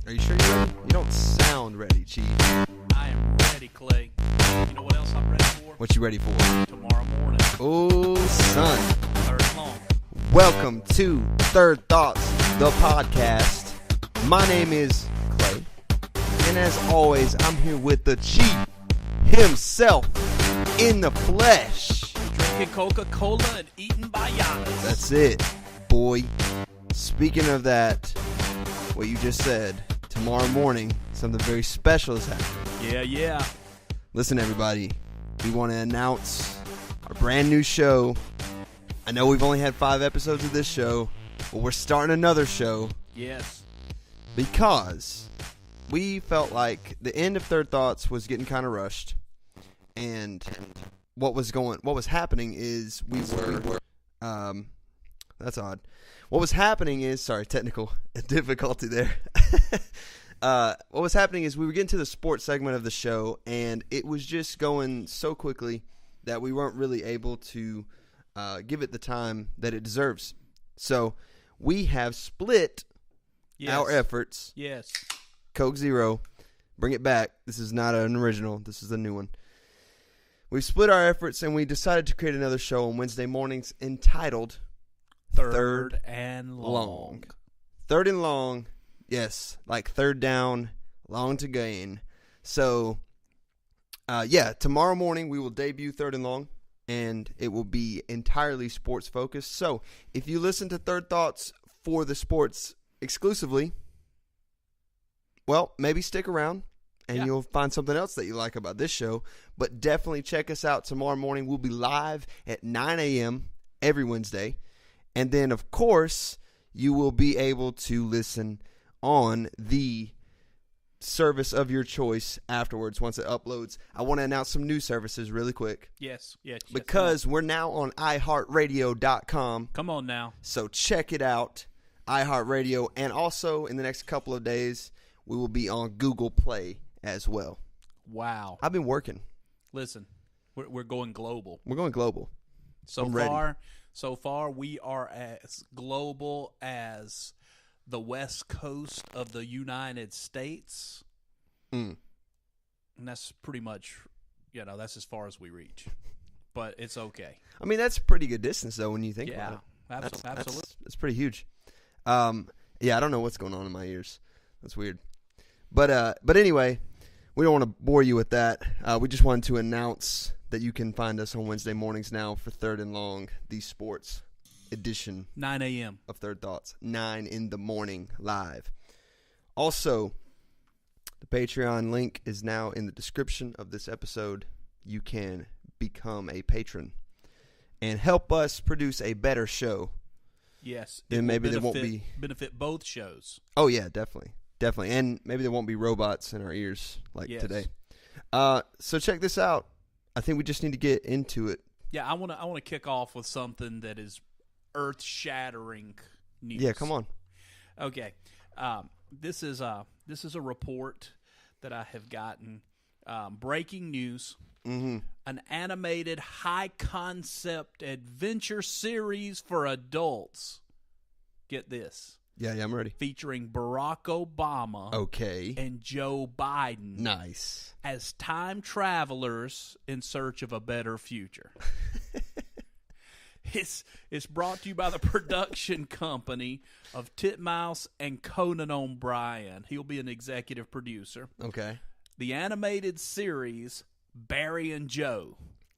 Are you sure you're ready? You don't sound ready, Chief. I am ready, Clay. You know what else I'm ready for? What you ready for? Tomorrow morning. Oh, son. Third long. Welcome to Third Thoughts, the podcast. My name is Clay. And as always, I'm here with the Chief himself in the flesh. Drinking Coca-Cola and eating bayanas. That's it, boy. Speaking of that, what you just said, tomorrow morning, something very special is happening. Yeah. Listen, everybody, we want to announce our brand new show. I know we've only had 5 episodes of this show, but we're starting another show. Yes. Because we felt like the end of Third Thoughts was getting kind of rushed. And what was happening is that's odd. What was happening is, sorry, technical difficulty there. What was happening is we were getting to the sports segment of the show, and it was just going so quickly that we weren't really able to give it the time that it deserves. So we have split our efforts. Yes. Coke Zero, bring it back. This is not an original. This is a new one. We split our efforts, and we decided to create another show on Wednesday mornings entitled Third and Long. Third and Long. Yes, like third down, long to gain. So, tomorrow morning we will debut Third and Long, and it will be entirely sports focused. So, if you listen to Third Thoughts for the sports exclusively, well, maybe stick around, and you'll find something else that you like about this show. But definitely check us out tomorrow morning. We'll be live at 9 a.m. every Wednesday. And then, of course, you will be able to listen on the service of your choice afterwards once it uploads. I want to announce some new services really quick. Yes. Because we're now on iHeartRadio.com. Come on now. So check it out, iHeartRadio. And also, in the next couple of days, we will be on Google Play as well. Wow. I've been working. Listen, we're going global. We're going global. So far, we are as global as the West Coast of the United States. And that's pretty much, that's as far as we reach. But it's okay. I mean, that's a pretty good distance, though, when you think about it. Absolutely. That's pretty huge. I don't know what's going on in my ears. That's weird. But anyway, we don't want to bore you with that. We just wanted to announce that you can find us on Wednesday mornings now for Third and Long, the sports edition. 9 a.m. of Third Thoughts. 9 in the morning live. Also, the Patreon link is now in the description of this episode. You can become a patron and help us produce a better show. Yes. Then maybe there won't be benefit both shows. Oh yeah, definitely. And maybe there won't be robots in our ears like today. So check this out. I think we just need to get into it. Yeah, I want to kick off with something that is earth-shattering news. Yeah, come on. Okay. This is a report that I have gotten. Breaking news. Mm-hmm. An animated high-concept adventure series for adults. Get this. Yeah, I'm ready. Featuring Barack Obama and Joe Biden. Nice. As time travelers in search of a better future. It's brought to you by the production company of Titmouse and Conan O'Brien. He'll be an executive producer. Okay. The animated series, Barry and Joe.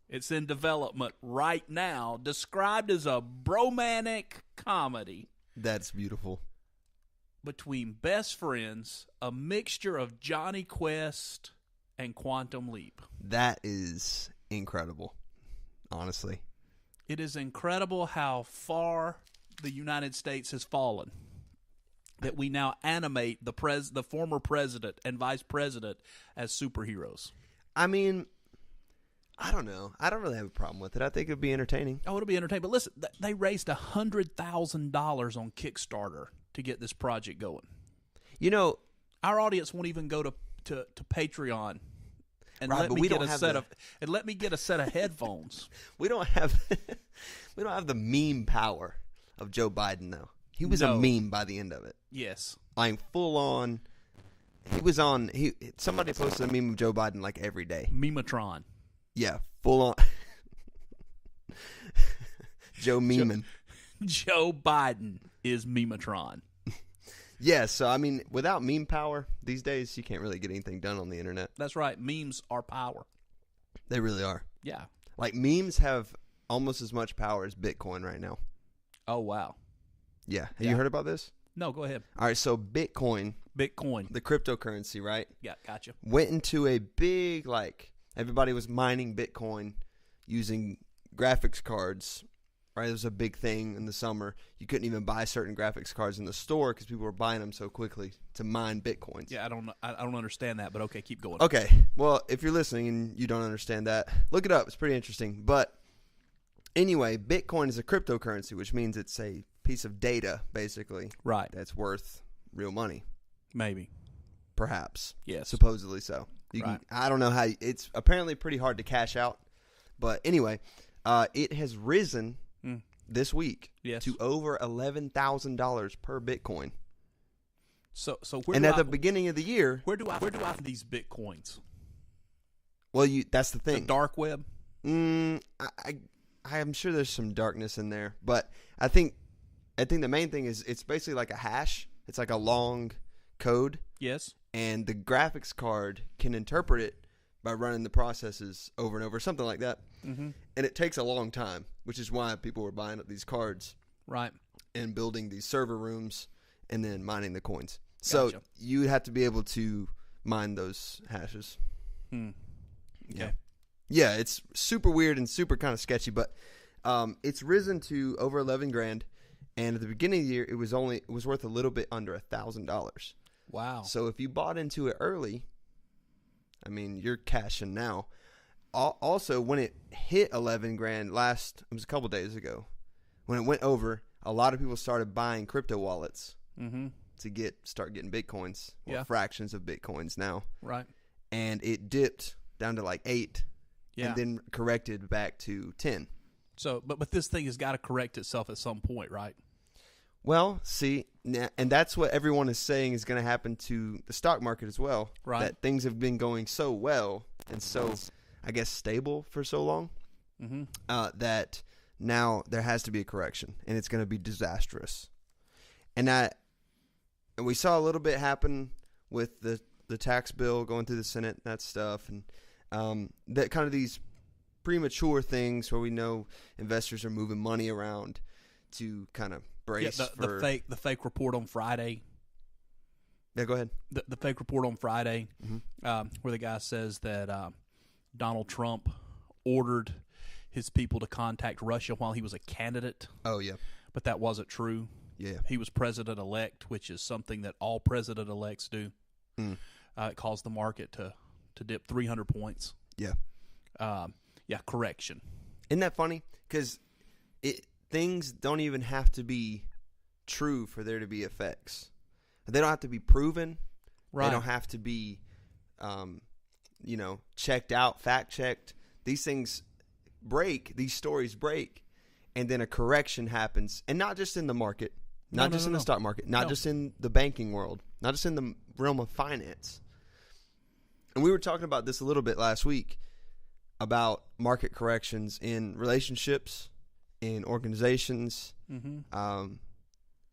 It's in development right now, described as a bromantic comedy. That's beautiful. Between best friends, a mixture of Johnny Quest and Quantum Leap. That is incredible, honestly. It is incredible how far the United States has fallen. That we now animate the former president and vice president as superheroes. I mean, I don't know. I don't really have a problem with it. I think it would be entertaining. Oh, it'll be entertaining. But listen, they raised $100,000 on Kickstarter to get this project going. Our audience won't even go to Patreon and let me get a set of headphones. We don't have the meme power of Joe Biden though. He was a meme by the end of it. Yes. I'm full on he was on. Somebody posted a meme of Joe Biden like every day. Mematron. Yeah, full on. Joe Meman. Joe Biden is Mematron. Yeah, so I mean, without meme power these days, you can't really get anything done on the internet. That's right. Memes are power. They really are. Yeah. Like memes have almost as much power as Bitcoin right now. Oh, wow. Yeah. Have you heard about this? No, go ahead. All right, so Bitcoin, the cryptocurrency, right? Yeah, gotcha. Went into a big, like, everybody was mining Bitcoin using graphics cards, right? It was a big thing in the summer. You couldn't even buy certain graphics cards in the store because people were buying them so quickly to mine Bitcoins. Yeah, I don't understand that, but okay, keep going. Okay, well, if you're listening and you don't understand that, look it up. It's pretty interesting. But anyway, Bitcoin is a cryptocurrency, which means it's a piece of data, basically. Right. That's worth real money. Maybe. Perhaps. Yes. Supposedly so. Right. I don't know how. It's apparently pretty hard to cash out. But anyway, it has risen this week to over $11,000 per Bitcoin. So at the beginning of the year, where do I find these Bitcoins? Well, that's the thing. The dark web. I am sure there's some darkness in there, but I think the main thing is it's basically like a hash. It's like a long code. Yes. And the graphics card can interpret it by running the processes over and over, something like that. Mm-hmm. And it takes a long time, which is why people were buying up these cards. Right. And building these server rooms and then mining the coins. So Gotcha. you would have to be able to mine those hashes. Okay. Yeah, it's super weird and super kind of sketchy, but it's risen to over 11 grand, and at the beginning of the year, it was worth a little bit under $1,000. Wow! So if you bought into it early, I mean, you're cashing now. Also, when it hit 11 grand it was a couple days ago, when it went over, a lot of people started buying crypto wallets to start getting bitcoins, or fractions of bitcoins now. Right. And it dipped down to like 8. Yeah. And then corrected back to 10. So, but this thing has got to correct itself at some point, right? Well, see, and that's what everyone is saying is going to happen to the stock market as well. Right. That things have been going so well and so, I guess, stable for so long that now there has to be a correction, and it's going to be disastrous. And we saw a little bit happen with the tax bill going through the Senate and that stuff, and that kind of these premature things where we know investors are moving money around to kind of brace for the fake report on Friday. Yeah, go ahead. The fake report on Friday, where the guy says that Donald Trump ordered his people to contact Russia while he was a candidate. Oh yeah, but that wasn't true. Yeah, he was president-elect, which is something that all president-elects do. It caused the market to dip 300 points. Yeah. Correction. Isn't that funny? Because things don't even have to be true for there to be effects. They don't have to be proven. Right. They don't have to be, checked out, fact-checked. These things break. These stories break. And then a correction happens. And not just in the market. Not just in the stock market. Not just in the banking world. Not just in the realm of finance. And we were talking about this a little bit last week about market corrections in relationships, in organizations, and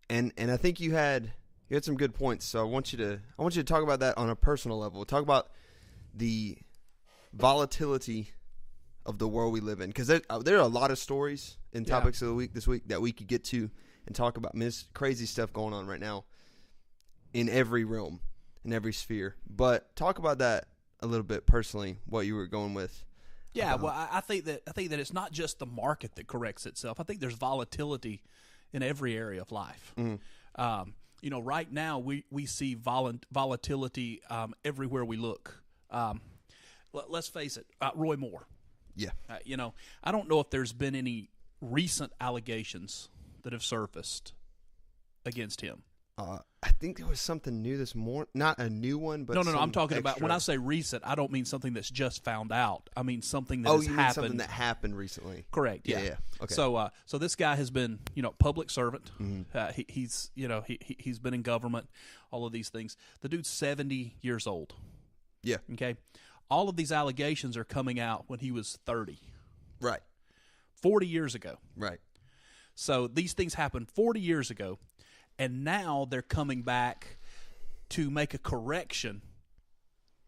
I think you had some good points. So I want you to talk about that on a personal level. Talk about the volatility of the world we live in, because there are a lot of stories and topics of the week this week that we could get to and talk about. I mean, there's crazy stuff going on right now in every realm, in every sphere. But talk about that a little bit personally, what you were going with. Yeah, well, I think that it's not just the market that corrects itself. I think there's volatility in every area of life. Right now we see volatility everywhere we look. Let's face it, Roy Moore. Yeah. I don't know if there's been any recent allegations that have surfaced against him. I think there was something new this morning. Not a new one, but No. I'm talking extra. about, when I say recent, I don't mean something that's just found out. I mean something that has you mean happened. something that happened recently. Correct. Yeah. Okay. So this guy has been, public servant. Mm-hmm. He's been in government. All of these things. The dude's 70 years old. Yeah. Okay. All of these allegations are coming out when he was 30. Right. 40 years ago. Right. So these things happened 40 years ago, and now they're coming back to make a correction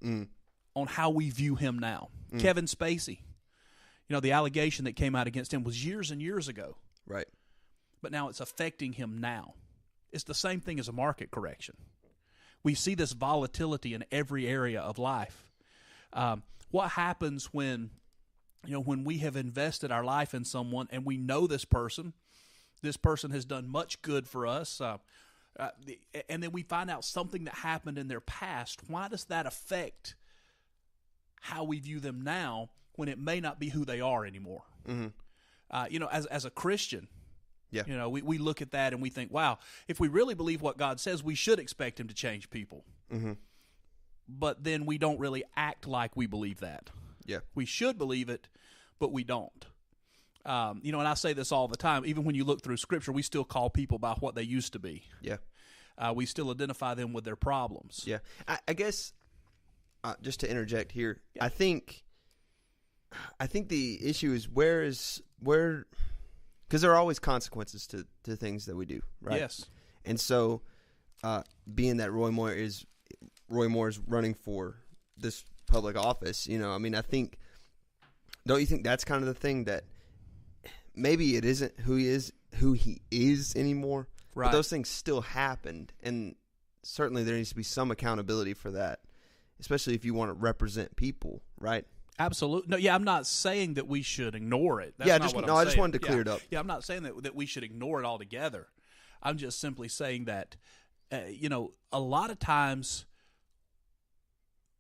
on how we view him now. Kevin Spacey, the allegation that came out against him was years and years ago. Right. But now it's affecting him now. It's the same thing as a market correction. We see this volatility in every area of life. What happens when we have invested our life in someone and we know this person has done much good for us, and then we find out something that happened in their past? Why does that affect how we view them now when it may not be who they are anymore? Mm-hmm. As a Christian, we look at that and we think, wow, if we really believe what God says, we should expect him to change people. Mm-hmm. But then we don't really act like we believe that. Yeah. We should believe it, but we don't. And I say this all the time. Even when you look through Scripture, we still call people by what they used to be. Yeah. We still identify them with their problems. Yeah. I guess, just to interject here, I think the issue is where, because there are always consequences to things that we do, right? Yes. And so, being that Roy Moore is running for this public office, I think, don't you think that's kind of the thing that maybe it isn't who he is anymore, right? But those things still happened, and certainly there needs to be some accountability for that, especially if you want to represent people, right? Absolutely. No, yeah, I'm not saying that we should ignore it. That's I not just what I'm saying. wanted to clear it up. Yeah, I'm not saying that we should ignore it altogether. I'm just simply saying that, a lot of times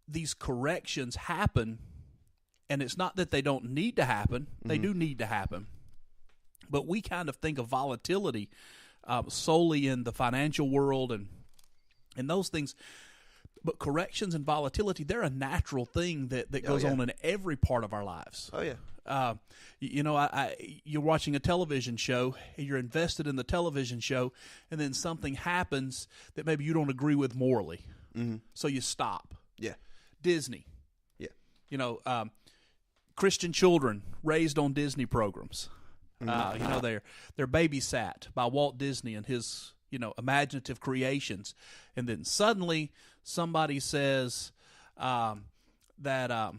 these corrections happen, and it's not that they don't need to happen. They do need to happen. But we kind of think of volatility solely in the financial world and those things. But corrections and volatility, they're a natural thing that goes on in every part of our lives. Oh, yeah. You're watching a television show, and you're invested in the television show, and then something happens that maybe you don't agree with morally. Mm-hmm. So you stop. Yeah. Disney. Yeah. Christian children raised on Disney programs. They're babysat by Walt Disney and his, imaginative creations. And then suddenly somebody says that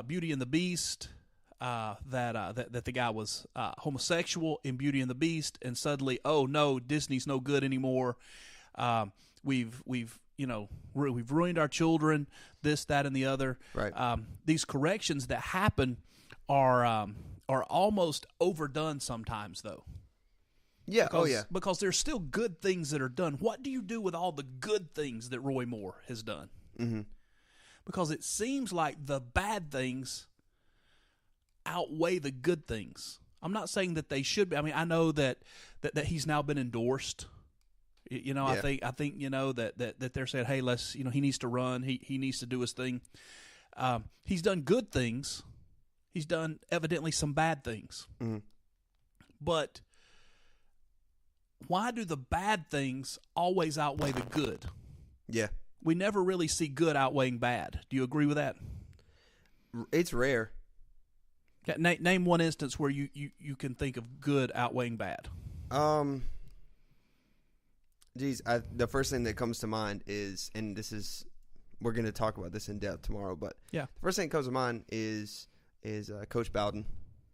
Beauty and the Beast, that the guy was homosexual in Beauty and the Beast, and suddenly, oh no, Disney's no good anymore. We've ruined our children, this, that, and the other. Right. These corrections that happen are almost overdone sometimes, though. Yeah. Because, because there's still good things that are done. What do you do with all the good things that Roy Moore has done? Mm-hmm. Because it seems like the bad things outweigh the good things. I'm not saying that they should be. I mean, I know that he's now been endorsed. I think that they're saying, hey, let's, he needs to run. He needs to do his thing. He's done good things. He's done evidently some bad things. Mm-hmm. But why do the bad things always outweigh the good? Yeah. We never really see good outweighing bad. Do you agree with that? It's rare. Name one instance where you can think of good outweighing bad. The first thing that comes to mind is, and we're going to talk about this in depth tomorrow, but the first thing that comes to mind is Coach Bowden.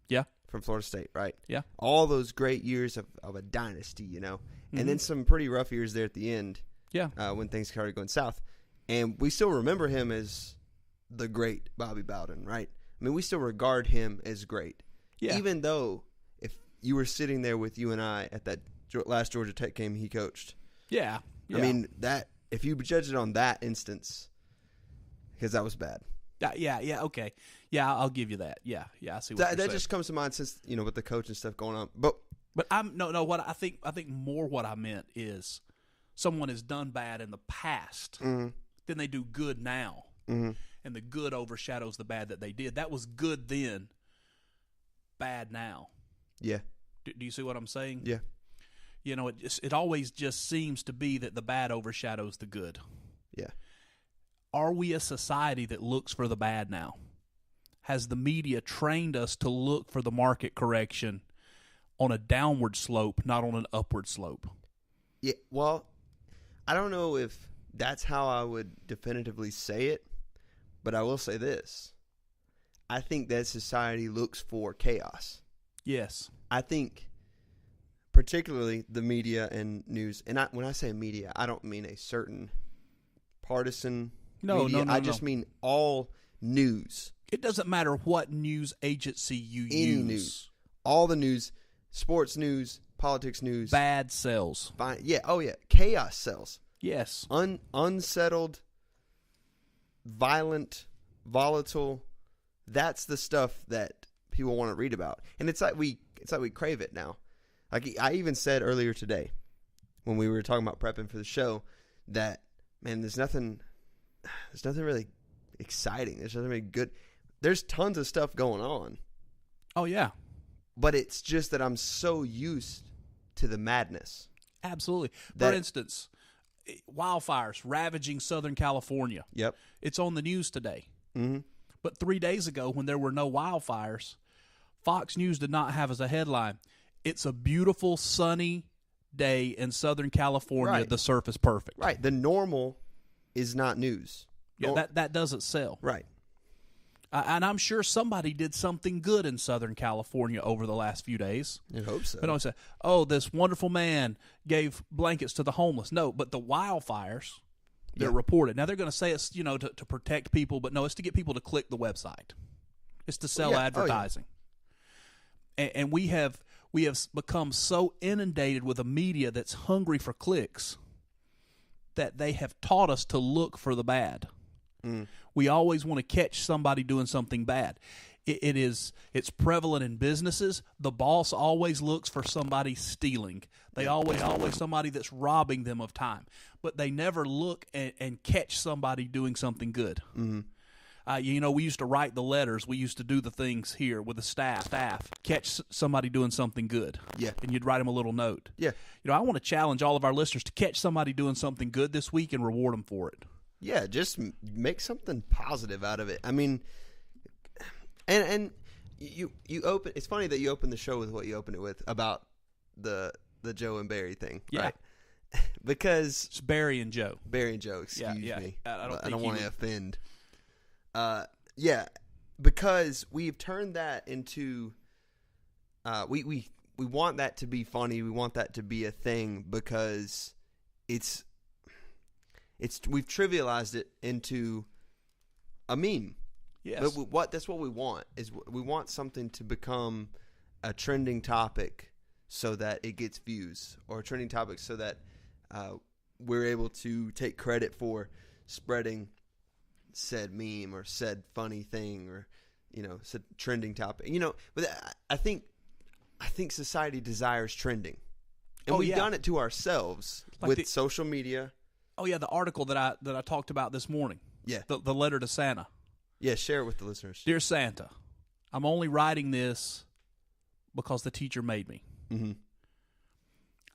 Yeah. From Florida State, right? Yeah. All those great years of a dynasty, Mm-hmm. and then some pretty rough years there at the end. Yeah. When things started going south. And we still remember him as the great Bobby Bowden, right? I mean, we still regard him as great. Yeah. Even though if you were sitting there with you and I at that last Georgia Tech game he coached. Yeah. I mean, that if you judge it on that instance, because that was bad. Yeah, okay. Yeah, I'll give you that. Yeah, I see what you're saying. That just comes to mind since, with the coach and stuff going on. But I'm no, what I think more what I meant is someone has done bad in the past, then they do good now. And the good overshadows the bad that they did. That was good then, bad now. Yeah. Do you see what I'm saying? Yeah. You know, it always just seems to be that the bad overshadows the good. Yeah. Are we a society that looks for the bad now? Has the media trained us to look for the market correction on a downward slope, not on an upward slope? Yeah. Well, I don't know if that's how I would definitively say it, but I will say this. I think that society looks for chaos. Yes. I think particularly the media and news, and when I say media, I don't mean a certain partisan media. I just mean all news. It doesn't matter what news agency you Any use. news. All the news, sports news, politics news. Bad sells. Fine. Yeah. Oh, yeah. Chaos sells. Yes. Unsettled, violent, volatile. That's the stuff that people want to read about. And it's like we crave it now. Like I even said earlier today when we were talking about prepping for the show that, man, there's nothing really exciting. There's nothing really good. There's tons of stuff going on. Oh, yeah. But it's just that I'm so used to the madness. Absolutely. For instance, wildfires ravaging Southern California. Yep. It's on the news today. Mm-hmm. But 3 days ago, when there were no wildfires, Fox News did not have as a headline, "It's a beautiful, sunny day in Southern California. Right. The surf is perfect." Right. The normal is not news. Yeah, that doesn't sell. Right. And I'm sure somebody did something good in Southern California over the last few days. I hope so. But don't say, "Oh, this wonderful man gave blankets to the homeless." No, but the wildfires, they're reported. Now, they're going to say it's, to protect people, but no, it's to get people to click the website. It's to sell advertising. And we have become so inundated with a media that's hungry for clicks that they have taught us to look for the bad. We always want to catch somebody doing something bad. It's prevalent in businesses. The boss always looks for somebody stealing. They always somebody that's robbing them of time. But they never look and catch somebody doing something good. Mm-hmm. We used to write the letters. We used to do the things here with the staff. Catch somebody doing something good. Yeah. And you'd write them a little note. Yeah. I want to challenge all of our listeners to catch somebody doing something good this week and reward them for it. Yeah, just make something positive out of it. I mean, and you open. It's funny that you opened the show with what you opened it with about the Joe and Barry thing, right? Because it's Barry and Joe. Excuse me. I don't want to offend. Because we've turned that into. We want that to be funny. We want that to be a thing because we've trivialized it into a meme. Yes. But that's what we want is we want something to become a trending topic so that it gets views, or a trending topic so that we're able to take credit for spreading said meme or said funny thing or said trending topic. But I think society desires trending, and we've done it to ourselves with social media. Oh yeah, the article that I talked about this morning. Yeah. The letter to Santa. Yeah, share it with the listeners. Dear Santa, I'm only writing this because the teacher made me. Mm-hmm.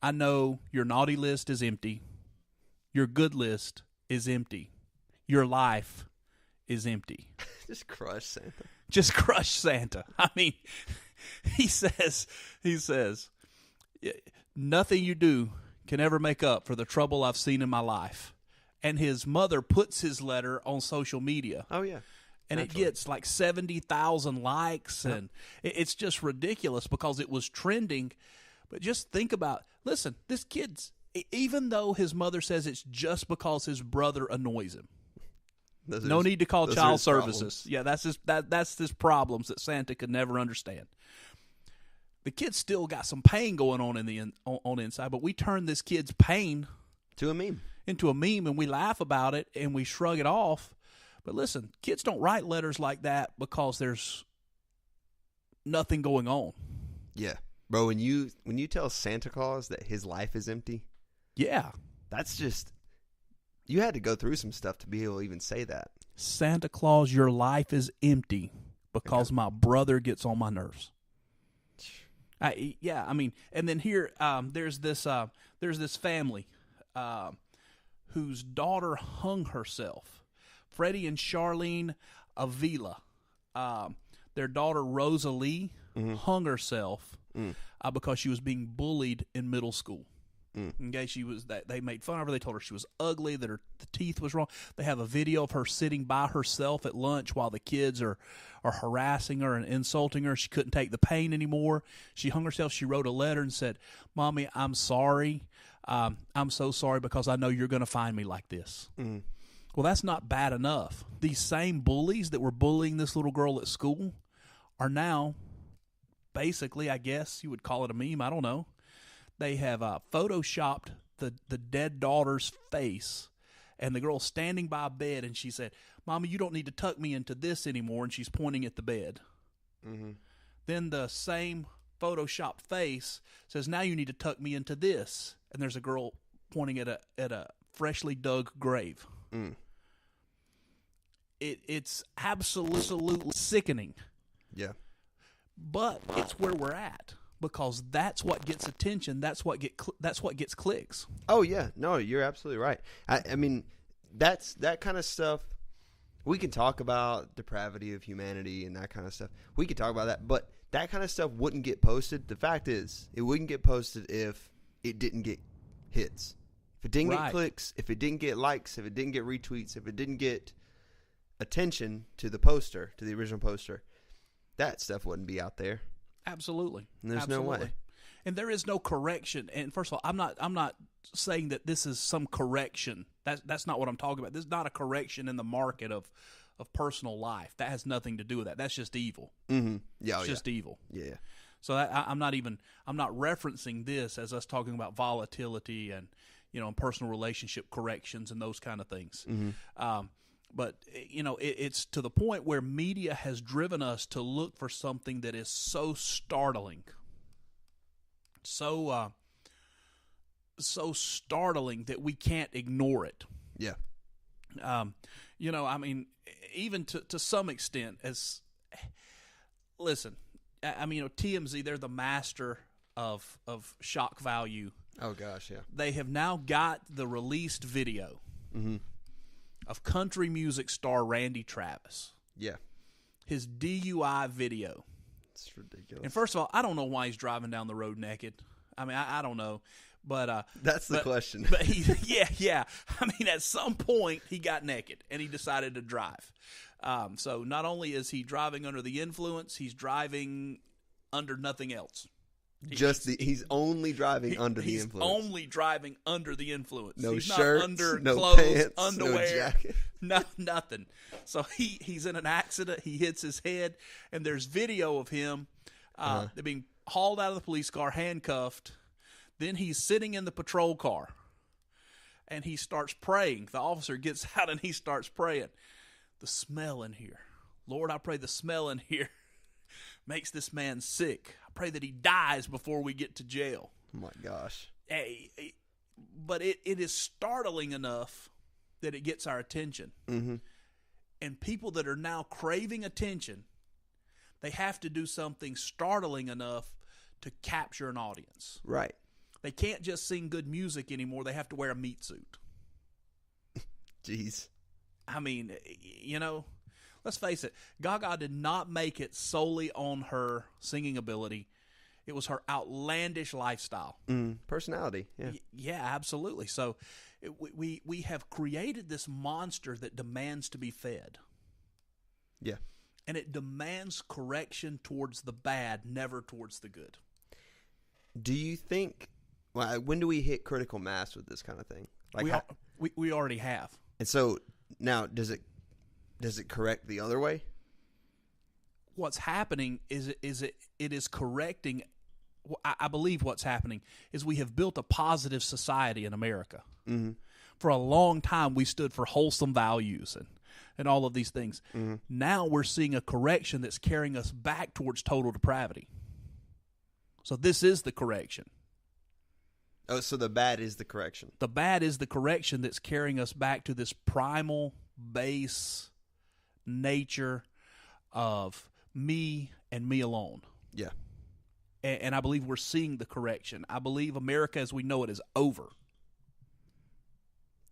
I know your naughty list is empty. Your good list is empty. Your life is empty. Just crush Santa. Just crush Santa. I mean, he says, nothing you do can ever make up for the trouble I've seen in my life. And his mother puts his letter on social media. Oh, yeah. And it gets like 70,000 likes. Yep. And it's just ridiculous because it was trending. But just think about, listen, this kid's, even though his mother says it's just because his brother annoys him. No need to call child services. Problems. Yeah, that's his problems that Santa could never understand. The kid's still got some pain going on on the inside, but we turn this kid's pain into a meme, and we laugh about it and we shrug it off. But listen, kids don't write letters like that because there's nothing going on. Yeah, bro. When you tell Santa Claus that his life is empty, yeah, That's just, you had to go through some stuff to be able to even say that. Santa Claus, your life is empty because my brother gets on my nerves. I mean, and then here, there's this family whose daughter hung herself. Freddie and Charlene Avila, their daughter Rosalie hung herself because she was being bullied in middle school. Okay, they made fun of her. They told her she was ugly, that the teeth was wrong. They have a video of her sitting by herself at lunch while the kids are harassing her and insulting her. She couldn't take the pain anymore. She hung herself. She wrote a letter and said, "Mommy, I'm sorry. I'm so sorry because I know you're going to find me like this." Well, that's not bad enough. These same bullies that were bullying this little girl at school are now, basically, I guess you would call it a meme. I don't know. They have photoshopped the dead daughter's face and the girl standing by a bed, and she said, "Mommy, you don't need to tuck me into this anymore," and she's pointing at the bed. Then the same photoshopped face says, "Now you need to tuck me into this," and there's a girl pointing at a freshly dug grave. It's absolutely sickening. Yeah. But it's where we're at. Because that's what gets attention. That's what gets clicks. Oh yeah, no, you're absolutely right. I mean, that kind of stuff. We can talk about depravity of humanity and that kind of stuff. We could talk about that, but that kind of stuff wouldn't get posted. The fact is, it wouldn't get posted if it didn't get hits, if it didn't get clicks, if it didn't get likes, if it didn't get retweets, if it didn't get attention to the poster, to the original poster. That stuff wouldn't be out there. Absolutely. And there's no way. And there is no correction. And first of all, I'm not saying that this is some correction. That's not what I'm talking about. This is not a correction in the market of personal life. That has nothing to do with that. That's just evil. Yeah, it's just evil. Yeah. So I'm not referencing this as us talking about volatility and personal relationship corrections and those kind of things. But, it's to the point where media has driven us to look for something that is so startling, so startling that we can't ignore it. Yeah. I mean, even to some extent, TMZ, they're the master of shock value. Oh, gosh, yeah. They have now got the released video of country music star Randy Travis. Yeah. His DUI video. It's ridiculous. And first of all, I don't know why he's driving down the road naked. I mean, I don't know. But that's the question. But yeah. I mean, at some point he got naked and he decided to drive. So not only is he driving under the influence, he's driving under nothing else. He's only driving under the influence. He's only driving under the influence. No he's shirts, not under no clothes, pants, underwear, no jacket. Nothing. So he's in an accident. He hits his head, and there's video of him being hauled out of the police car, handcuffed. Then he's sitting in the patrol car, and he starts praying. The officer gets out, and he starts praying. The smell in here. Lord, I pray the smell in here makes this man sick. I pray that he dies before we get to jail. Oh, my gosh. But it is startling enough that it gets our attention. And people that are now craving attention, they have to do something startling enough to capture an audience. Right. They can't just sing good music anymore. They have to wear a meat suit. Jeez. I mean, let's face it. Gaga did not make it solely on her singing ability. It was her outlandish lifestyle. Personality, yeah. Yeah, absolutely. So we have created this monster that demands to be fed. Yeah. And it demands correction towards the bad, never towards the good. Do you think, when do we hit critical mass with this kind of thing? We already have. And so now, does it correct the other way? What's happening is it is correcting. I believe what's happening is we have built a positive society in America. For a long time, we stood for wholesome values and all of these things. Now we're seeing a correction that's carrying us back towards total depravity. So this is the correction. Oh, so the bad is the correction. The bad is the correction that's carrying us back to this primal base nature of me and me alone. Yeah. And I believe we're seeing the correction. I believe America as we know it is over.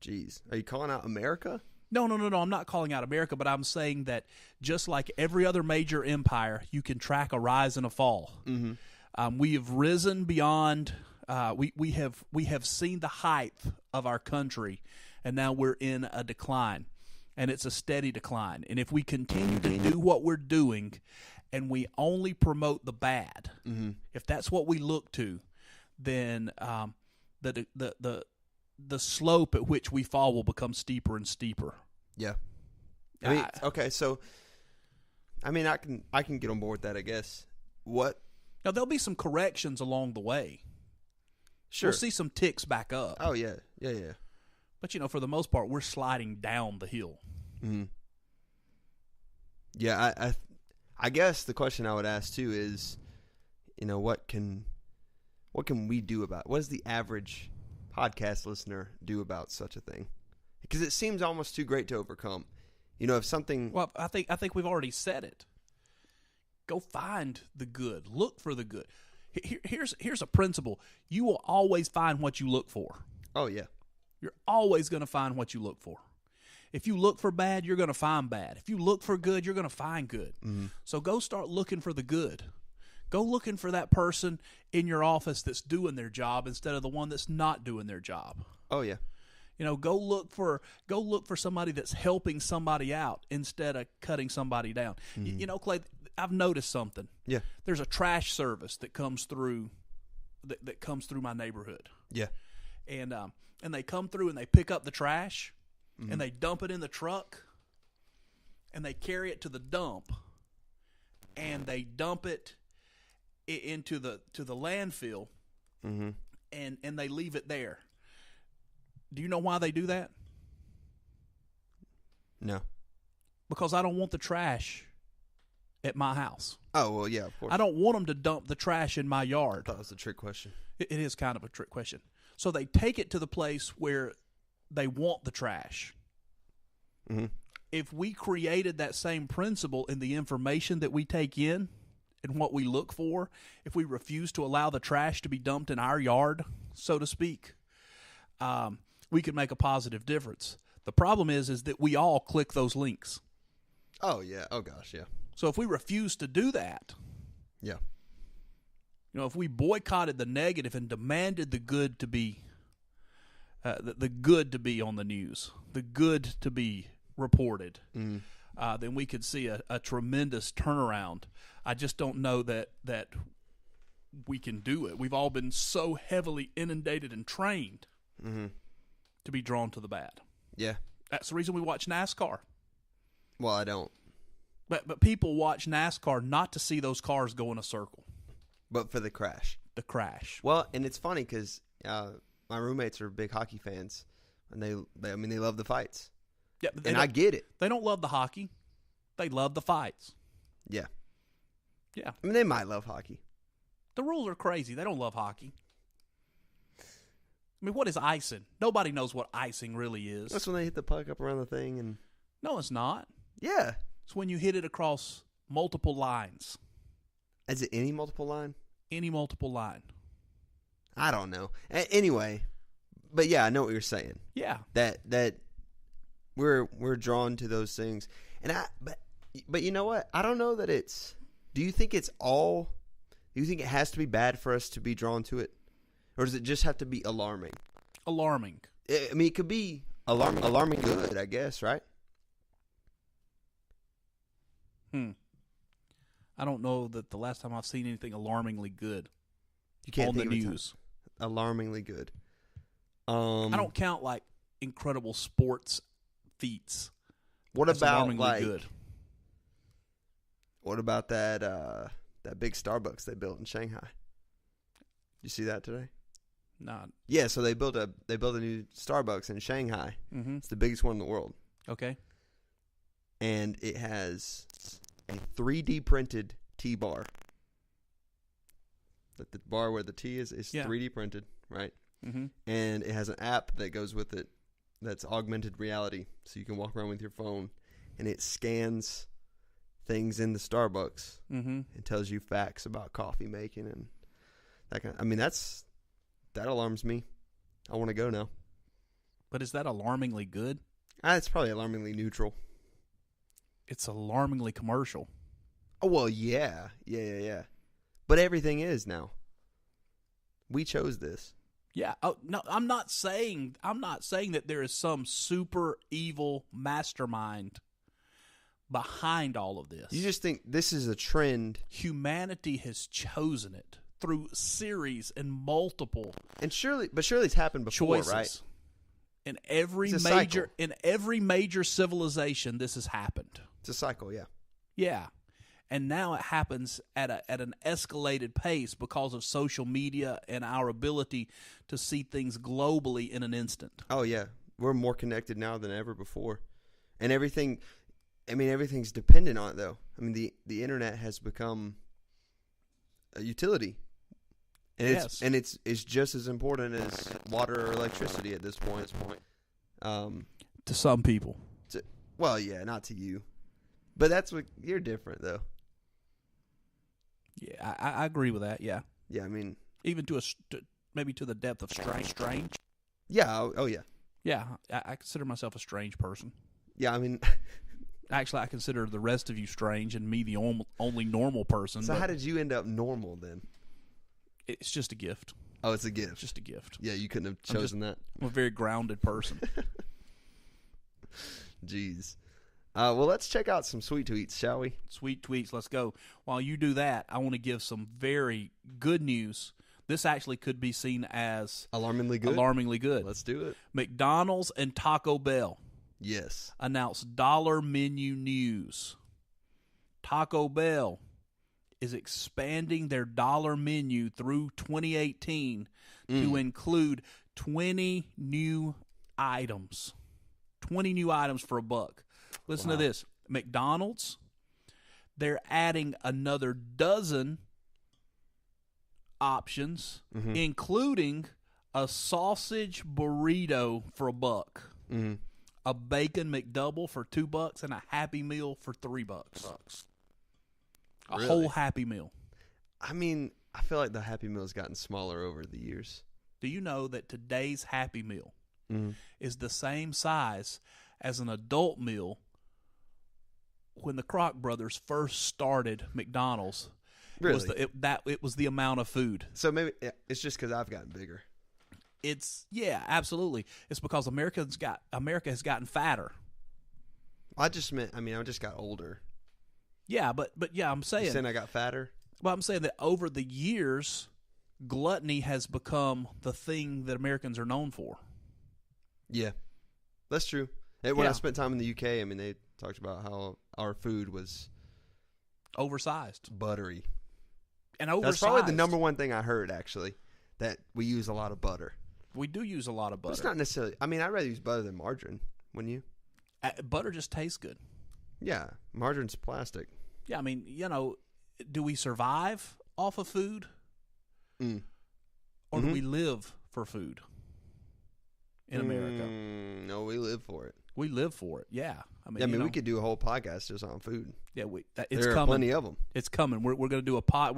Jeez. Are you calling out America? No. I'm not calling out America, but I'm saying that just like every other major empire, you can track a rise and a fall. Mm-hmm. We have risen beyond. We have seen the height of our country, and now we're in a decline, and it's a steady decline. And if we continue to do what we're doing, and we only promote the bad, if that's what we look to, then the slope at which we fall will become steeper and steeper. Yeah. I mean, okay, so I mean, I can get on board with that, I guess. What? Now there'll be some corrections along the way. Sure. We'll see some ticks back up. Oh yeah. But for the most part, we're sliding down the hill. Mm-hmm. Yeah, I guess the question I would ask too is, what can we do about? What does the average podcast listener do about such a thing? Because it seems almost too great to overcome. If something. Well, I think we've already said it. Go find the good. Look for the good. Here's a principle. You will always find what you look for. Oh, yeah. You're always going to find what you look for. If you look for bad, you're going to find bad. If you look for good, you're going to find good. Mm-hmm. So go start looking for the good. Go looking for that person in your office that's doing their job instead of the one that's not doing their job. Oh, yeah. Go look for somebody that's helping somebody out instead of cutting somebody down. Mm-hmm. Clay, I've noticed something. Yeah. There's a trash service that comes through that comes through my neighborhood. Yeah. And they come through and they pick up the trash and they dump it in the truck and they carry it to the dump and they dump it into the landfill and they leave it there. Do you know why they do that? No. Because I don't want the trash at my house. Oh, well, yeah, of course. I don't want them to dump the trash in my yard. I thought it was a trick question. It is kind of a trick question. So they take it to the place where they want the trash. Mm-hmm. If we created that same principle in the information that we take in and what we look for, if we refuse to allow the trash to be dumped in our yard, so to speak, we could make a positive difference. The problem is that we all click those links. Oh, yeah. Oh, gosh, yeah. So if we refuse to do that, yeah, if we boycotted the negative and demanded the good to be, the good to be on the news, the good to be reported, then we could see a tremendous turnaround. I just don't know that we can do it. We've all been so heavily inundated and trained to be drawn to the bad. Yeah, that's the reason we watch NASCAR. Well, I don't. But people watch NASCAR not to see those cars go in a circle. But for the crash. The crash. Well, and it's funny because my roommates are big hockey fans, and they love the fights. Yeah, and I get it. They don't love the hockey. They love the fights. Yeah. Yeah. I mean, they might love hockey. The rules are crazy. They don't love hockey. I mean, what is icing? Nobody knows what icing really is. That's when they hit the puck up around the thing and... No, it's not. Yeah. It's when you hit it across multiple lines. Is it any multiple line? Any multiple line. I don't know. Anyway, but yeah, I know what you're saying. Yeah. That we're drawn to those things. And but you know what? I don't know that it's... Do you think it has to be bad for us to be drawn to it? Or does it just have to be alarming? Alarming. I mean, it could be alarming good, I guess, right? I don't know that the last time I've seen anything alarmingly good you can't on think the of news. Alarmingly good. I don't count like incredible sports feets. What That's about alarmingly good. What about that big Starbucks they built in Shanghai? You see that today? No. Yeah, so they built a new Starbucks in Shanghai. Mm-hmm. It's the biggest one in the world. Okay. And it has a 3D printed tea bar. The bar where the tea is 3D printed, right? and it has an app that goes with it that's augmented reality. So you can walk around with your phone, and it scans things in the Starbucks and tells you facts about coffee making and that kind of, I mean, that alarms me. I want to go now. But is that alarmingly good? It's probably alarmingly neutral. It's alarmingly commercial. Oh, well, yeah. But everything is now. We chose this. Yeah. Oh, no, I'm not saying that there is some super evil mastermind behind all of this. You just think this is a trend. Humanity has chosen it through series and multiple Surely it's happened before, choices. Right? In every major civilization, this has happened. It's a cycle, yeah. Yeah. And now it happens at an escalated pace because of social media and our ability to see things globally in an instant. Oh, yeah. We're more connected now than ever before. And everything's dependent on it, though. I mean, the internet has become a utility. And yes. It's just as important as water or electricity at this point. To some people. Well, yeah, not to you. But that's what you're different, though. Yeah, I agree with that. Yeah. Yeah, I mean, even maybe to the depth of strange. Yeah. Oh, yeah. Yeah, I consider myself a strange person. Yeah, I mean, actually, I consider the rest of you strange, and me the only normal person. So how did you end up normal then? It's just a gift. Oh, it's a gift. It's just a gift. Yeah, you couldn't have chosen that. I'm a very grounded person. Jeez. Well, let's check out some sweet tweets, shall we? Sweet tweets, let's go. While you do that, I want to give some very good news. This actually could be seen as alarmingly good. Let's do it. McDonald's and Taco Bell. Yes. Announced dollar menu news. Taco Bell is expanding their dollar menu through 2018 to include 20 new items. 20 new items for $1. Listen to this. McDonald's, they're adding another dozen options, including a sausage burrito for $1, a bacon McDouble for $2, and a Happy Meal for $3. A whole Happy Meal. I mean, I feel like the Happy Meal has gotten smaller over the years. Do you know that today's Happy Meal is the same size as an adult meal when the Kroc brothers first started McDonald's? Really? It was the amount of food. So maybe it's just because I've gotten bigger. Absolutely. It's because America has gotten fatter. I just got older. Yeah, but yeah, I'm saying. You're saying I got fatter? Well, I'm saying that over the years, gluttony has become the thing that Americans are known for. Yeah, that's true. When I spent time in the UK, I mean, they talked about how our food was oversized, buttery, and oversized. That's probably the number one thing I heard, actually, that we use a lot of butter. We do use a lot of butter. But it's not necessarily. I mean, I'd rather use butter than margarine. Wouldn't you? Butter just tastes good. Yeah, margarine's plastic. Yeah, I mean, do we survive off of food? Or do we live for food in America? No, we live for it. We live for it, yeah. I mean, we could do a whole podcast just on food. Yeah, there are plenty of them. It's coming. We're going to do a pod.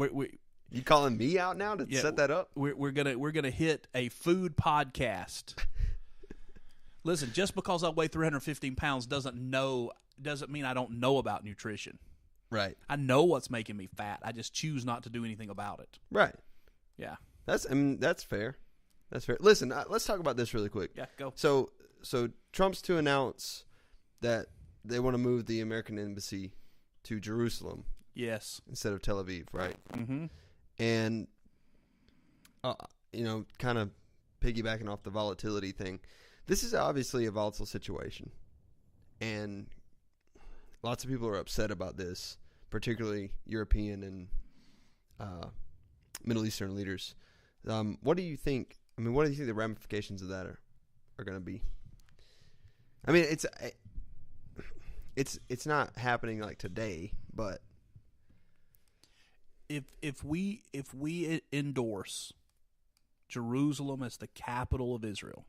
You calling me out now to set that up? We're gonna hit a food podcast. Listen, just because I weigh 315 pounds doesn't mean I don't know about nutrition. Right. I know what's making me fat. I just choose not to do anything about it. Right. Yeah. That's fair. That's fair. Listen, let's talk about this really quick. Yeah, go. So Trump's to announce that they want to move the American embassy to Jerusalem. Yes. Instead of Tel Aviv, right? Mm-hmm. And, kind of piggybacking off the volatility thing, this is obviously a volatile situation. And lots of people are upset about this, particularly European and Middle Eastern leaders. What do you think? I mean, what do you think the ramifications of that are going to be? I mean, it's not happening like today, but if we endorse Jerusalem as the capital of Israel,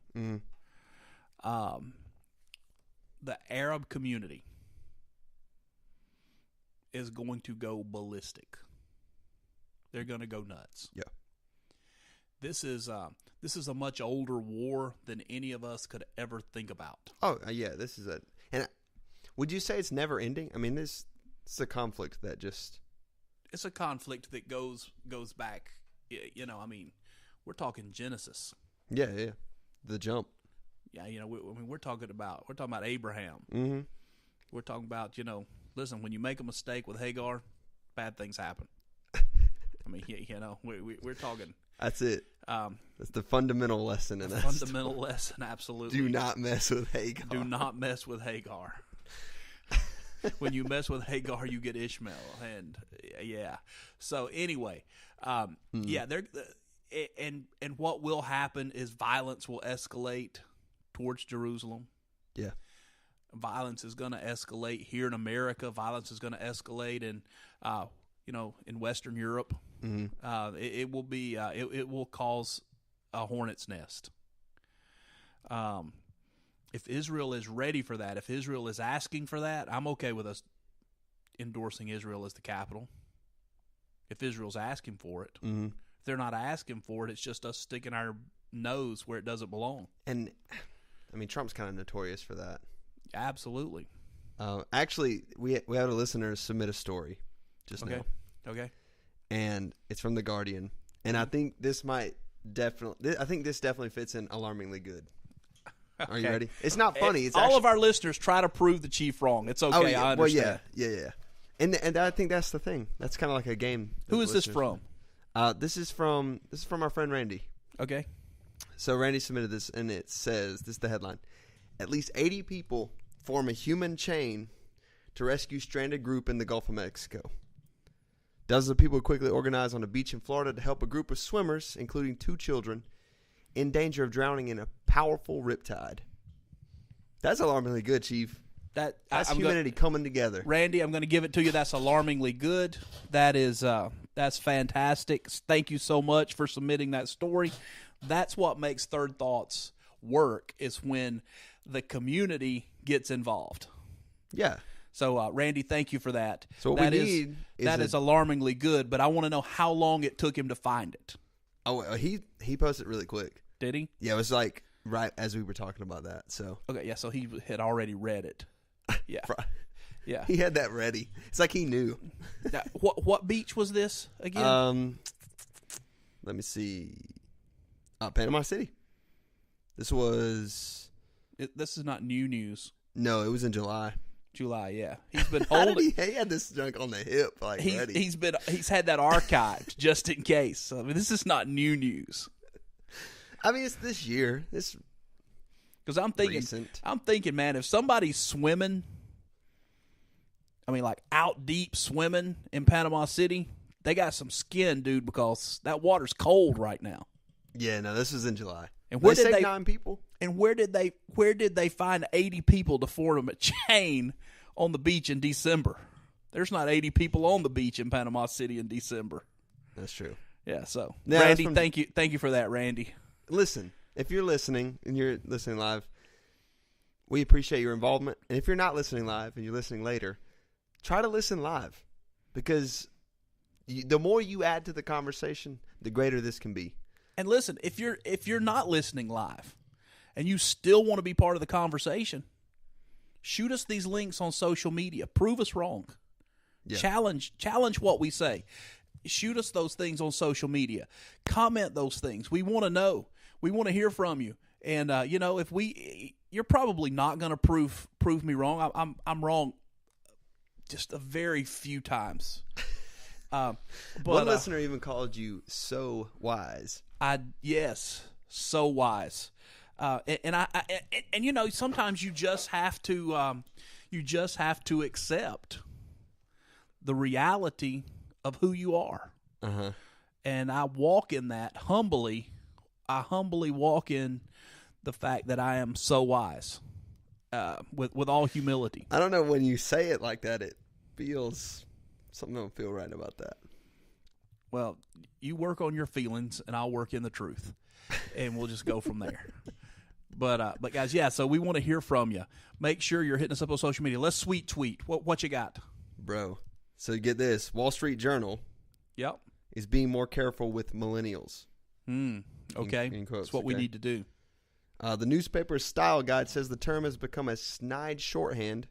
the Arab community is going to go ballistic. They're going to go nuts. Yeah. This is a much older war than any of us could ever think about. Oh, yeah, this is and would you say it's never ending? I mean, this is a conflict that just... It's a conflict that goes back, I mean, we're talking Genesis. Yeah, the jump. Yeah, we're talking about Abraham. Mm-hmm. We're talking about, listen, when you make a mistake with Hagar, bad things happen. I mean, we're talking. That's it. That's the fundamental lesson in that. Fundamental lesson, absolutely. Do not mess with Hagar. Do not mess with Hagar. When you mess with Hagar, you get Ishmael, and yeah. So anyway, yeah, and what will happen is violence will escalate towards Jerusalem. Yeah, violence is going to escalate here in America. Violence is going to escalate in, in Western Europe. Mm-hmm. It will be. It will cause a hornet's nest. If Israel is ready for that, if Israel is asking for that, I'm okay with us endorsing Israel as the capital. If Israel's asking for it. Mm-hmm. If they're not asking for it, it's just us sticking our nose where it doesn't belong. And, I mean, Trump's kind of notorious for that. Absolutely. Actually, we had a listener submit a story just now. Okay. And it's from The Guardian. And I think this definitely fits in alarmingly good. Are you ready? It's not funny. It's all of our listeners try to prove the chief wrong. It's okay. Oh, yeah. I understand. Well, yeah. And I think that's the thing. That's kind of like a game. Who is this from? This is from our friend Randy. Okay. So Randy submitted this, and it says, this is the headline: at least 80 people form a human chain to rescue stranded group in the Gulf of Mexico. Dozens of people quickly organized on a beach in Florida to help a group of swimmers, including 2 children, in danger of drowning in a powerful riptide. That's alarmingly good, Chief. That's humanity coming together. Randy, I'm going to give it to you. That's alarmingly good. That's fantastic. Thank you so much for submitting that story. That's what makes Third Thoughts work, is when the community gets involved. Yeah. So, Randy, thank you for that. So what we need is alarmingly good, but I want to know how long it took him to find it. Oh, he posted really quick. Did he? Yeah, it was like right as we were talking about that. So okay, yeah. So he had already read it. Yeah, yeah. He had that ready. It's like he knew. Now, what beach was this again? Let me see. Panama City. This was. This is not new news. No, it was in July. July, yeah. He's been holding. He had this junk on the hip, like ready. He's had that archived just in case. I mean, this is not new news. I mean, it's this year. This because I'm thinking, man, if somebody's swimming, I mean, like out deep swimming in Panama City, they got some skin, dude, because that water's cold right now. Yeah, no, this was in July. And where did 9 people? And where did they find 80 people to form a chain on the beach in December? There's not 80 people on the beach in Panama City in December. That's true. Yeah, so now, Randy, thank you for that, Randy. Listen, if you're listening and you're listening live, we appreciate your involvement. And if you're not listening live and you're listening later, try to listen live, because the more you add to the conversation, the greater this can be. And listen, if you're not listening live and you still want to be part of the conversation, shoot us these links on social media. Prove us wrong. Yeah. Challenge what we say. Shoot us those things on social media. Comment those things. We want to know. We want to hear from you. And if you're probably not going to prove me wrong. I'm wrong just a very few times. But one listener even called you so wise. Yes, so wise. And sometimes you just have to accept the reality of who you are. Uh-huh. And I walk in that humbly. I humbly walk in the fact that I am so wise, with all humility. I don't know, when you say it like that, it feels something don't feel right about that. Well, you work on your feelings, and I'll work in the truth, and we'll just go from there. But guys, yeah. So we want to hear from you. Make sure you're hitting us up on social media. Let's sweet tweet. What you got, bro? So get this: Wall Street Journal. Yep. Is being more careful with millennials. Okay. In quotes, that's what we need to do. The newspaper's style guide says the term has become a snide shorthand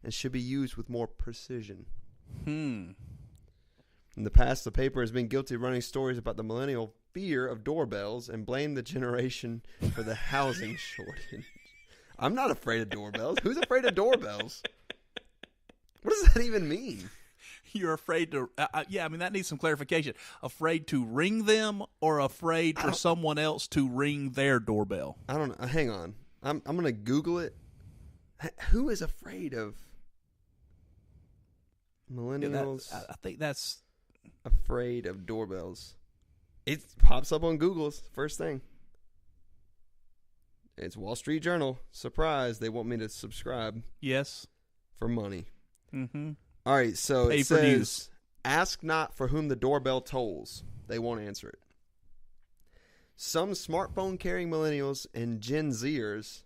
and should be used with more precision. In the past, the paper has been guilty of running stories about the millennial fear of doorbells and blamed the generation for the housing shortage. I'm not afraid of doorbells. Who's afraid of doorbells? What does that even mean? You're afraid to, that needs some clarification. Afraid to ring them or afraid for someone else to ring their doorbell? I don't know. Hang on. I'm going to Google it. Who is afraid of millennials? I think that's afraid of doorbells. It pops up on Google's first thing. It's Wall Street Journal. Surprise, they want me to subscribe. Yes. For money. Mm-hmm. All right, so Pay it for says, news. ask not for whom the doorbell tolls. They won't answer it. Some smartphone-carrying millennials and Gen Zers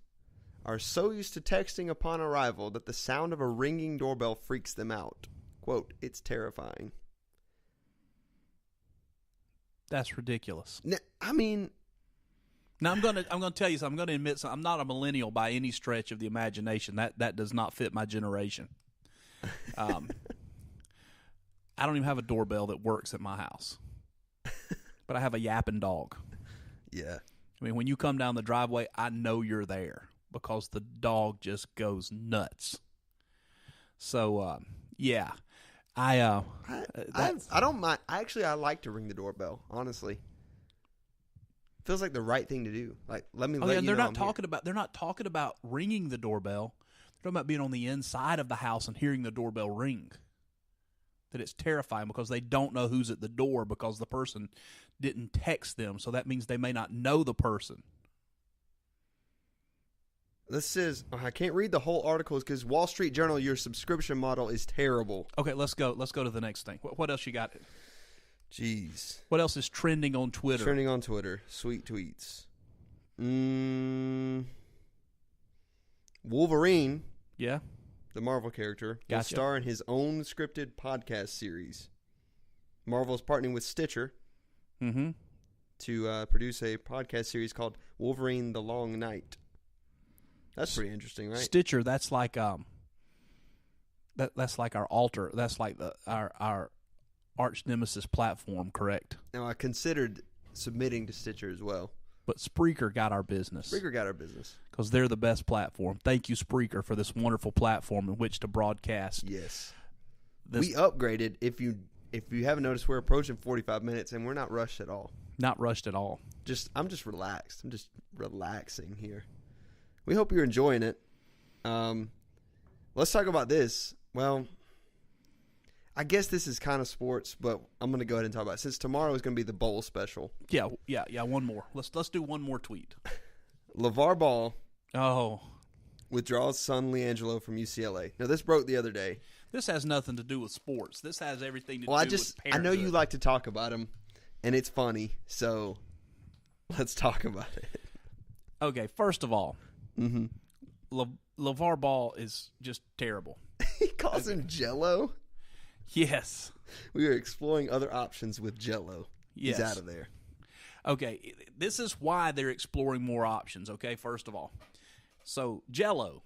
are so used to texting upon arrival that the sound of a ringing doorbell freaks them out. Quote, it's terrifying. That's ridiculous. Now, I mean... Now I'm gonna tell you something. I'm gonna admit something. I'm not a millennial by any stretch of the imagination. That does not fit my generation. I don't even have a doorbell that works at my house, but I have a yapping dog. Yeah. I mean, when you come down the driveway, I know you're there because the dog just goes nuts. So, yeah, I don't mind. I like to ring the doorbell. Honestly, feels like the right thing to do. Like, let you know. They're not talking about ringing the doorbell. They're talking about being on the inside of the house and hearing the doorbell ring. That it's terrifying because they don't know who's at the door because the person didn't text them. So that means they may not know the person. This says, I can't read the whole article because Wall Street Journal, your subscription model is terrible. Okay, let's go. Let's go to the next thing. What else you got? Jeez. What else is trending on Twitter? Trending on Twitter. Sweet tweets. Wolverine. Yeah. The Marvel character, will Gotcha. star in his own scripted podcast series. Marvel is partnering with Stitcher to produce a podcast series called Wolverine: The Long Night. That's pretty interesting, right? Stitcher, that's like that's like our altar. That's like our arch nemesis platform, correct? Now, I considered submitting to Stitcher as well. But Spreaker got our business. Spreaker got our business. Because they're the best platform. Thank you, Spreaker, for this wonderful platform in which to broadcast. Yes. We upgraded. If you haven't noticed, we're approaching 45 minutes, and we're not rushed at all. Not rushed at all. I'm just relaxed. I'm just relaxing here. We hope you're enjoying it. Let's talk about this. Well, I guess this is kind of sports, but I'm going to go ahead and talk about it. Since tomorrow is going to be the bowl special. Yeah, one more. Let's do one more tweet. LeVar Ball withdraws son LiAngelo from UCLA. Now, this broke the other day. This has nothing to do with sports. This has everything to do with parenthood. I know you like to talk about him, and it's funny, so let's talk about it. Okay, first of all, LeVar Ball is just terrible. He calls him Jello? Yes. We are exploring other options with Jello. Yes. He's out of there. Okay, this is why they're exploring more options, okay, first of all. So, Jello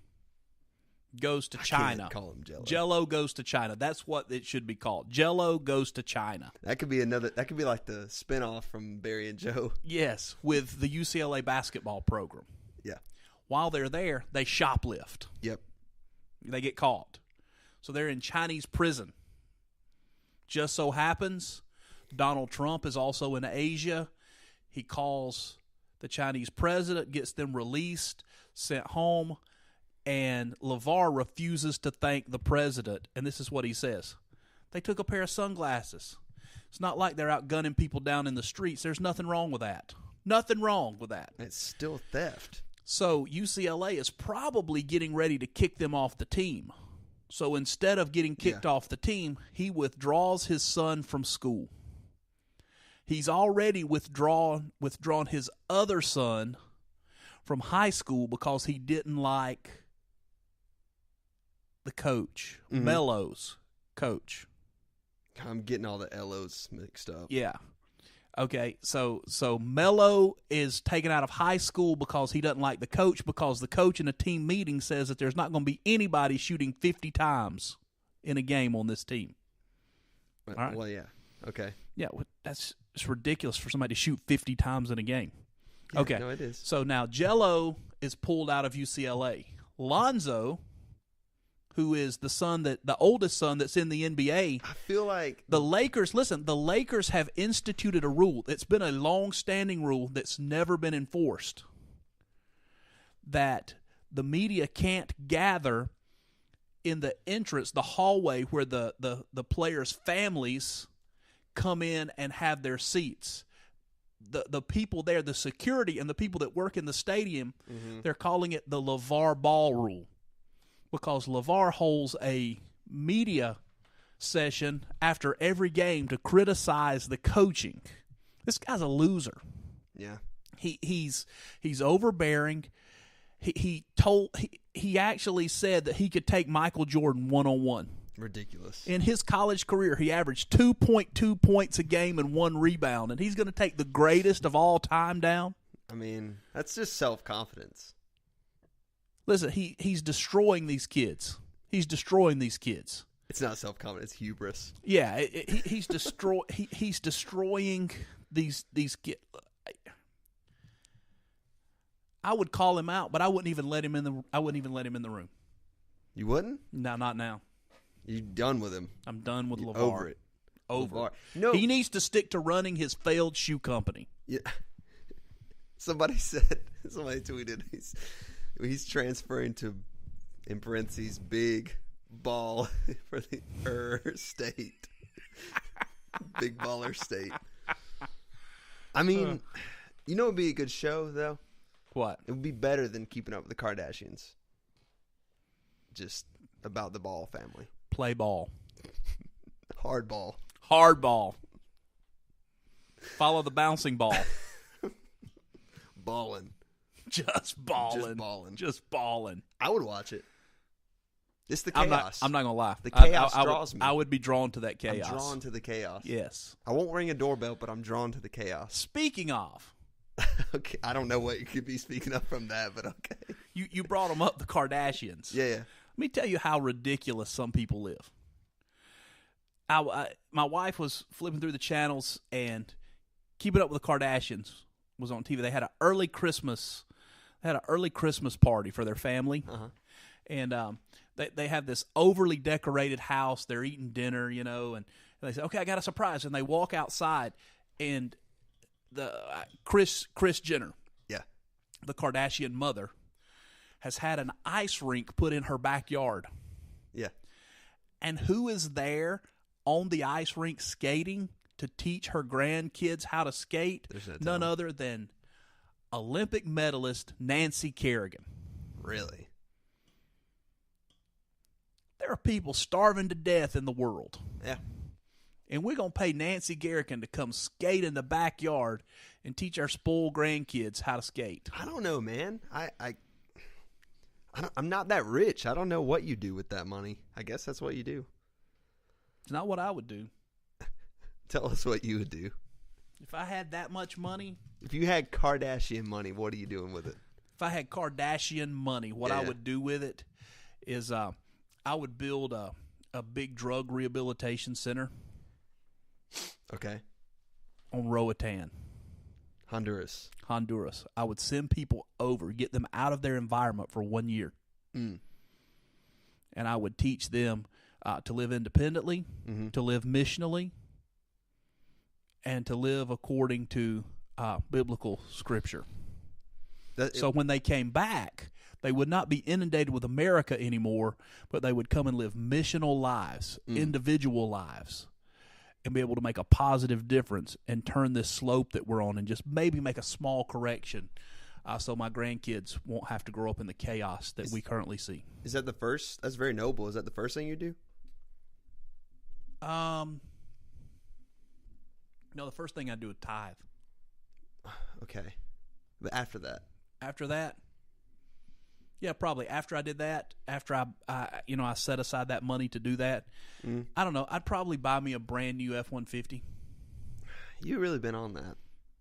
goes to China. Can't call him Jello. Jello goes to China. That's what it should be called. Jello goes to China. That could be like the spinoff from Barry and Joe. Yes, with the UCLA basketball program. Yeah. While they're there, they shoplift. Yep. They get caught. So they're in Chinese prison. Just so happens, Donald Trump is also in Asia. He calls the Chinese president, gets them released, sent home, and LeVar refuses to thank the president. And this is what he says. They took a pair of sunglasses. It's not like they're out gunning people down in the streets. There's nothing wrong with that. Nothing wrong with that. It's still theft. So UCLA is probably getting ready to kick them off the team. So instead of getting kicked off the team, he withdraws his son from school. He's already withdrawn his other son from high school because he didn't like the coach, Melo's coach. I'm getting all the LOs mixed up. Yeah. Okay, so Melo is taken out of high school because he doesn't like the coach, because the coach in a team meeting says that there's not going to be anybody shooting 50 times in a game on this team. All right. Well, yeah. Okay. Yeah, it's ridiculous for somebody to shoot 50 times in a game. Yeah, Okay. no, it is. So now Jello is pulled out of UCLA. Lonzo, who is the oldest son that's in the NBA. I feel like The Lakers have instituted a rule. It's been a long-standing rule that's never been enforced, that the media can't gather in the entrance, the hallway where the players' families come in and have their seats. The people there, the security and the people that work in the stadium, they're calling it the LeVar Ball rule, because LeVar holds a media session after every game to criticize the coaching. This guy's a loser. Yeah. He's overbearing. He actually said that he could take Michael Jordan one-on-one. Ridiculous. In his college career, he averaged 2.2 points a game and 1 rebound, and he's going to take the greatest of all time down? I mean, that's just self-confidence. Listen, he's destroying these kids. He's destroying these kids. It's not self-confidence, it's hubris. Yeah, he's destroying these kids. I would call him out, but I wouldn't even let him in the room. You wouldn't? No, not now. You done with him? I'm done with LeVar. Over it. Over. LeVar. No. He needs to stick to running his failed shoe company. Yeah. Somebody tweeted he's transferring to, in parentheses, big ball for the state. Big baller state. I mean, you know what would be a good show, though? What? It would be better than Keeping Up with the Kardashians. Just about the Ball family. Play ball. Hardball. Hardball. Follow the bouncing ball. Ballin'. Just balling. Just ballin'. Just balling. I would watch it. It's the chaos. I'm not going to lie. The chaos draws me. I would be drawn to that chaos. I'm drawn to the chaos. Yes. I won't ring a doorbell, but I'm drawn to the chaos. Speaking of. Okay, I don't know what you could be speaking of from that, but okay. You brought them up, the Kardashians. Yeah. Let me tell you how ridiculous some people live. My wife was flipping through the channels, and Keeping Up with the Kardashians was on TV. They had an early Christmas party for their family, and they have this overly decorated house. They're eating dinner, and they say, "Okay, I got a surprise," and they walk outside, and the Kris Jenner, the Kardashian mother, has had an ice rink put in her backyard. Yeah. And who is there on the ice rink skating to teach her grandkids how to skate? None other than Olympic medalist Nancy Kerrigan. Really? There are people starving to death in the world. Yeah. And we're going to pay Nancy Kerrigan to come skate in the backyard and teach our spoiled grandkids how to skate. I don't know, man. I'm not that rich. I don't know what you do with that money. I guess that's what you do. It's not what I would do. Tell us what you would do. If I had that much money. If you had Kardashian money, what are you doing with it? If I had Kardashian money, what I would do with it is I would build a big drug rehabilitation center. Okay. On Roatan. Honduras. I would send people over, get them out of their environment for 1 year. And I would teach them to live independently, to live missionally, and to live according to biblical scripture. So when they came back, they would not be inundated with America anymore, but they would come and live missional lives, individual lives, and be able to make a positive difference and turn this slope that we're on and just maybe make a small correction so my grandkids won't have to grow up in the chaos that we currently see. Is that the first? That's very noble. Is that the first thing you do? No, the first thing I do is tithe. Okay. But after that? After that, yeah, probably. After I did that, after I set aside that money to do that, I don't know. I'd probably buy me a brand new F-150. You've really been on that.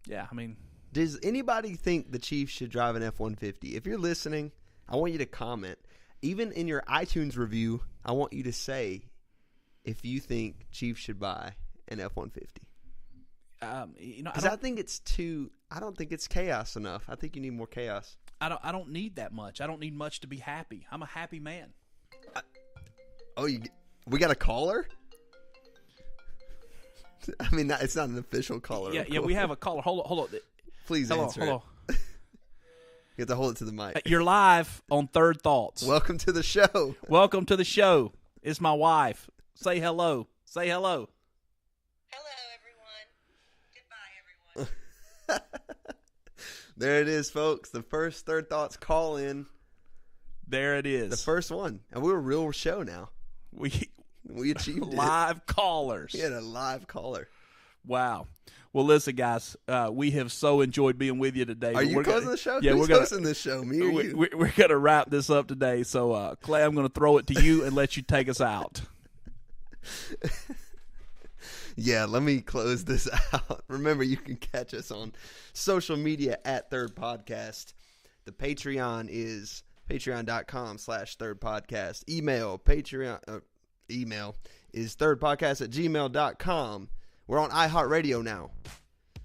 Yeah, I mean. Does anybody think the Chiefs should drive an F-150? If you're listening, I want you to comment. Even in your iTunes review, I want you to say if you think Chiefs should buy an F-150. Because I think it's too. I don't think it's chaos enough. I think you need more chaos. I don't need that much. I don't need much to be happy. I'm a happy man. We got a caller? I mean, it's not an official caller. Yeah, we have a caller. Hold on. Please answer it. You have to hold it to the mic. You're live on Third Thoughts. Welcome to the show. Welcome to the show. It's my wife. Say hello. Say hello. Hello, everyone. Goodbye, everyone. There it is, folks. The first Third Thoughts call in. There it is. The first one. And we're a real show now. We achieved it. Live callers. We had a live caller. Wow. Well, listen, guys, we have so enjoyed being with you today. Are you closing the show? Yeah, Who's hosting this show, me or you? We're going to wrap this up today. So, Clay, I'm going to throw it to you and let you take us out. Yeah, let me close this out. Remember, you can catch us on social media at Third Podcast. The Patreon is patreon.com/thirdpodcast. Email is thirdpodcast@gmail.com. We're on iHeartRadio now.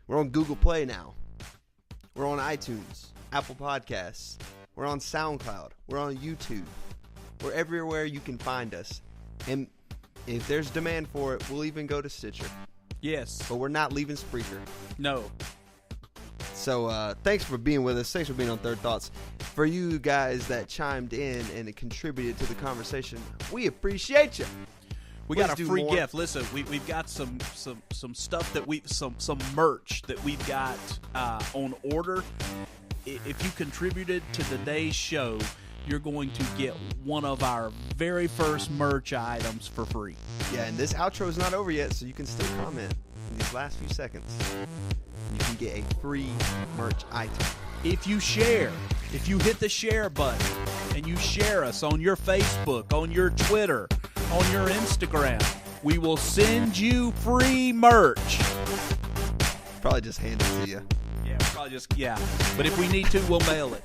We're on Google Play now. We're on iTunes, Apple Podcasts. We're on SoundCloud. We're on YouTube. We're everywhere you can find us. And if there's demand for it, we'll even go to Stitcher. Yes. But we're not leaving Spreaker. No. So thanks for being with us. Thanks for being on Third Thoughts. For you guys that chimed in and contributed to the conversation, we appreciate you. We got a free gift. Listen, we've got some stuff that some merch that we've got on order. If you contributed to today's show, you're going to get one of our very first merch items for free. Yeah, and this outro is not over yet, so you can still comment in these last few seconds. You can get a free merch item. If you share, if you hit the share button and you share us on your Facebook, on your Twitter, on your Instagram, we will send you free merch. Probably just hand it to you. Yeah. But if we need to, we'll mail it.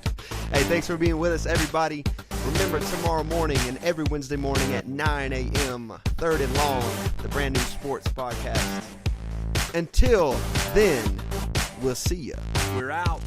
Hey, thanks for being with us, everybody. Remember, tomorrow morning and every Wednesday morning at 9 a.m., Third and Long, the brand new sports podcast. Until then, we'll see ya. We're out.